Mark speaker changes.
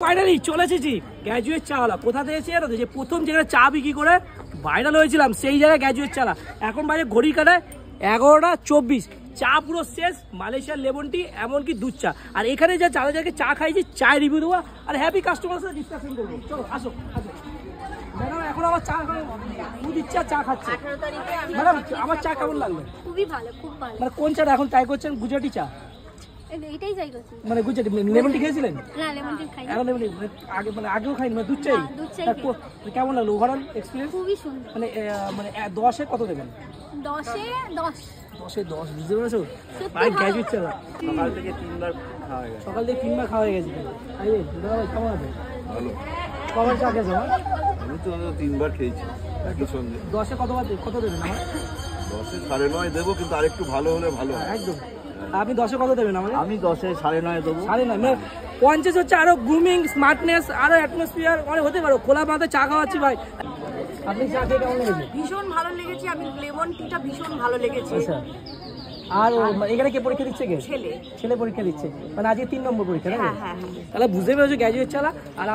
Speaker 1: Finally চলে এসেছি graduate চাওয়ালা। কোথা থেকে এসে জানো তো, যে প্রথম যেখানে চা বিক্রি করে ভাইরাল হয়েছিলাম সেই জায়গায় গ্র্যাজুয়েট চালা। এখন বাজে ঘড়ি কাটায় 11:24। চা পুরো শেষ, মালয়েশিয়ার লেমন টি, এমনকি দুধ চা। আর এখানে যা যাদেরকে চা খাইছি চায় রিভিউ দেবো আর হ্যাপি কাস্টমার সাথে ডিসকাশন করবো। চলো আসো আসো ম্যাডাম, এখন আমার চা দুধ ইচ্ছা চা খাচ্ছে। ম্যাডাম আমার চা কেমন লাগলো?
Speaker 2: খুবই ভালো, খুব ভালো।
Speaker 1: মানে কোন চাটা এখন ট্রাই করছেন? গুজরাটি চা
Speaker 2: এটাই চাই করছি।
Speaker 1: মানে গুজরাটি লেমন টি খেয়েছিলেন?
Speaker 2: না, লেমন টি খাই।
Speaker 1: এখন লেমন টি আগে মানে আগেও খাইনি, মানে দুধ চাই।
Speaker 2: দুধ চাই।
Speaker 1: কেমন লাগলো ওভারঅল এক্সপিরিয়েন্স?
Speaker 2: খুবই সুন্দর।
Speaker 1: মানে মানে 10-এ কত দেবেন?
Speaker 2: 10-এ 10।
Speaker 1: 10-এ 10 বুঝতে পেরেছো ভাই? গ্র্যাজুয়েট চালা
Speaker 3: সকাল থেকে 3বার খাওয়া হয়ে গেছে।
Speaker 1: সকাল থেকে 3বার খাওয়া হয়ে গেছে। এই দাদা ভাই কেমন আছে?
Speaker 3: ভালো।
Speaker 1: কবার চা খেয়েছো?
Speaker 3: আমি তো 3বার খেয়েছি একই সঙ্গে।
Speaker 1: 10-এ কত দেবেন আমার?
Speaker 3: 10-এ 9.5 দেবো, কিন্তু আরেকটু ভালো হলে ভালো হয়।
Speaker 1: একদম। আপনি 10-এ কত দেবেন আমাকে?
Speaker 3: আমি 10-এ 9.5 দেবো।
Speaker 1: 9.5 মানে 50 হচ্ছে আরো গ্রুমিং, স্মার্টনেস, আরো অ্যাটমসফিয়ার অনেক হতে পারো। খোলা মাঠে চা খাওয়াচ্ছি ভাই। আপনি চা খেয়ে কেমন লেগেছে?
Speaker 4: ভীষণ ভালো লেগেছে। আমি লেমন টিটা ভীষণ ভালো লেগেছে।
Speaker 1: আচ্ছা। আর এখানে কে পরীক্ষা দিচ্ছে?
Speaker 4: ছেলে
Speaker 1: ছেলে পরীক্ষা দিচ্ছে, মানে আজকে 3 নম্বর পরীক্ষা।
Speaker 4: হ্যাঁ হ্যাঁ।
Speaker 1: তাহলে বুঝতে পেরেছো গ্র্যাজুয়েট চালা। আর